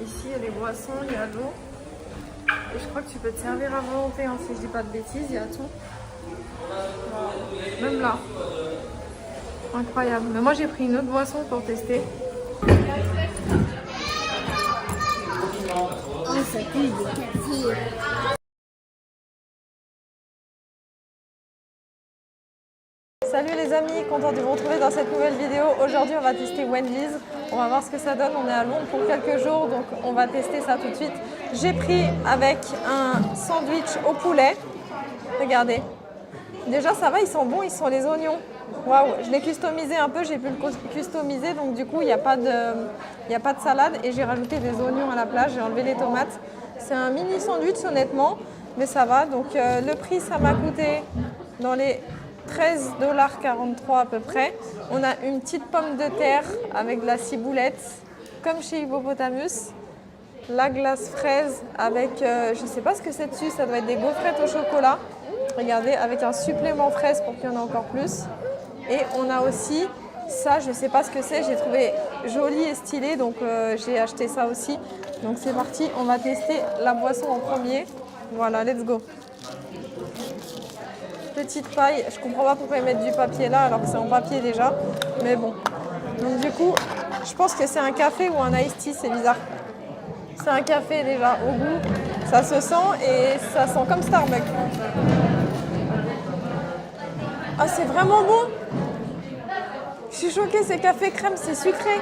Ici, il y a les boissons, il y a l'eau. Et je crois que tu peux te servir à volonté, hein, si je dis pas de bêtises, il y a tout. Même là. Incroyable. Mais moi, j'ai pris une autre boisson pour tester. Oh, ça pue du café. Salut les amis, content de vous retrouver dans cette nouvelle vidéo. Aujourd'hui on va tester Wendy's, on va voir ce que ça donne. On est à Londres pour quelques jours donc on va tester ça tout de suite. J'ai pris avec un sandwich au poulet, regardez. Déjà ça va, ils sont bons, ils sont les oignons. Waouh, je l'ai customisé un peu, j'ai pu le customiser donc du coup il n'y a pas de salade et j'ai rajouté des oignons à la place, j'ai enlevé les tomates. C'est un mini sandwich honnêtement, mais ça va. Donc le prix ça m'a coûté dans les 13,43 $ à peu près. On a une petite pomme de terre avec de la ciboulette, comme chez Hippopotamus. La glace fraise avec, je ne sais pas ce que c'est dessus, ça doit être des gaufrettes au chocolat. Regardez, avec un supplément fraise pour qu'il y en ait encore plus. Et on a aussi ça, je ne sais pas ce que c'est, j'ai trouvé joli et stylé, donc j'ai acheté ça aussi. Donc c'est parti, on va tester la boisson en premier. Voilà, let's go. Petite paille, je comprends pas pourquoi ils mettent du papier là alors que c'est en papier déjà, mais bon. Donc du coup, je pense que c'est un café ou un iced tea, c'est bizarre. C'est un café déjà, au goût, ça se sent et ça sent comme Starbucks. Ah, c'est vraiment bon. Je suis choquée, c'est café crème, c'est sucré.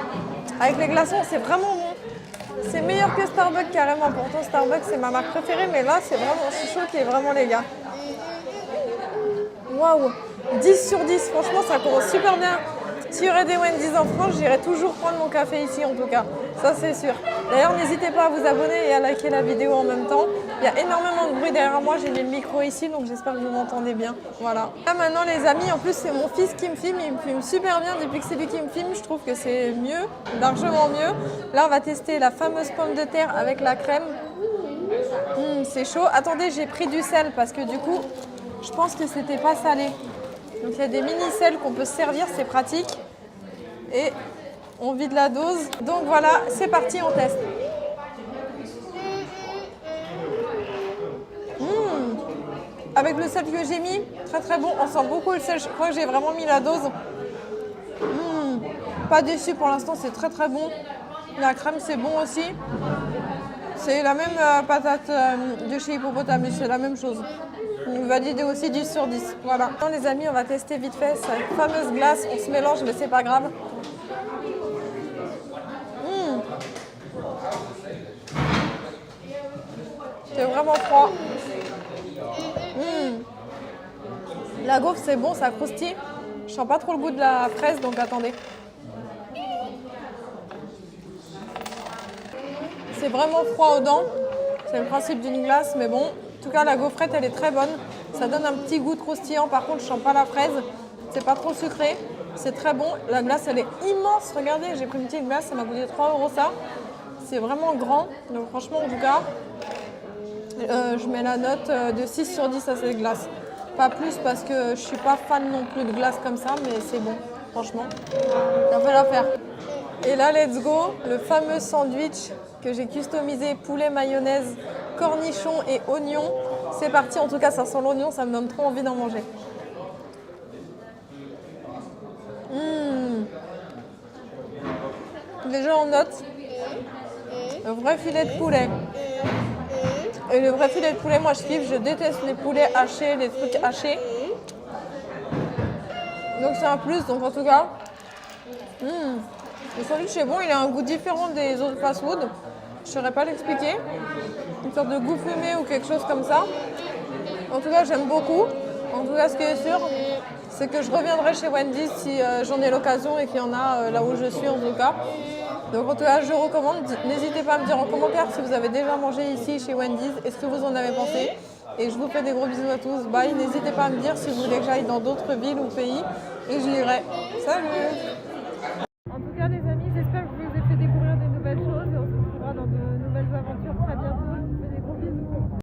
Avec les glaçons, c'est vraiment bon. C'est meilleur que Starbucks carrément, pourtant Starbucks c'est ma marque préférée, mais là c'est vraiment, je suis choquée, vraiment les gars. Waouh, 10 sur 10, franchement ça commence super bien. S'il y aurait des Wendy's en France, j'irais toujours prendre mon café ici en tout cas, ça c'est sûr. D'ailleurs n'hésitez pas à vous abonner et à liker la vidéo en même temps. Il y a énormément de bruit derrière moi, j'ai mis le micro ici donc j'espère que vous m'entendez bien. Voilà. Là maintenant les amis, en plus c'est mon fils qui me filme, il me filme super bien depuis que c'est lui qui me filme, je trouve que c'est mieux, largement mieux. Là on va tester la fameuse pomme de terre avec la crème. C'est chaud. Attendez, j'ai pris du sel parce que du coup je pense que c'était pas salé. Donc il y a des mini sels qu'on peut se servir, c'est pratique. Et on vide la dose. Donc voilà, c'est parti, on teste. Avec le sel que j'ai mis, très très bon. On sent beaucoup le sel, je crois que j'ai vraiment mis la dose. Pas déçu pour l'instant, c'est très très bon. La crème c'est bon aussi. C'est la même patate de chez Hippopotamus, c'est la même chose. Validé aussi 10 sur 10. Voilà. Maintenant les amis, on va tester vite fait cette fameuse glace. On se mélange, mais c'est pas grave. C'est vraiment froid. La gaufre c'est bon, ça croustille. Je sens pas trop le goût de la fraise, donc attendez. C'est vraiment froid aux dents. C'est le principe d'une glace, mais bon. En tout cas, la gaufrette, elle est très bonne. Ça donne un petit goût croustillant. Par contre, je sens pas la fraise. C'est pas trop sucré. C'est très bon. La glace, elle est immense. Regardez, j'ai pris une petite glace. Ça m'a coûté 3 € ça. C'est vraiment grand. Donc franchement, en tout cas, je mets la note de 6 sur 10 à cette glace. Pas plus parce que je suis pas fan non plus de glace comme ça, mais c'est bon. Franchement, ça fait l'affaire. Et là, let's go. Le fameux sandwich que j'ai customisé, poulet, mayonnaise, cornichons et oignons. C'est parti, en tout cas ça sent l'oignon, ça me donne trop envie d'en manger. Déjà en note, le vrai filet de poulet. Et le vrai filet de poulet, moi je kiffe, je déteste les poulets hachés, les trucs hachés. Donc c'est un plus, donc en tout cas, le sandwich est bon, il a un goût différent des autres fast-food. Je ne saurais pas l'expliquer. Une sorte de goût fumé ou quelque chose comme ça. En tout cas, j'aime beaucoup. En tout cas, ce qui est sûr, c'est que je reviendrai chez Wendy's si j'en ai l'occasion et qu'il y en a là où je suis en tout cas. Donc en tout cas, je recommande. N'hésitez pas à me dire en commentaire si vous avez déjà mangé ici chez Wendy's et ce que vous en avez pensé. Et je vous fais des gros bisous à tous. Bye. N'hésitez pas à me dire si vous voulez que j'aille dans d'autres villes ou pays et je lirai. Salut!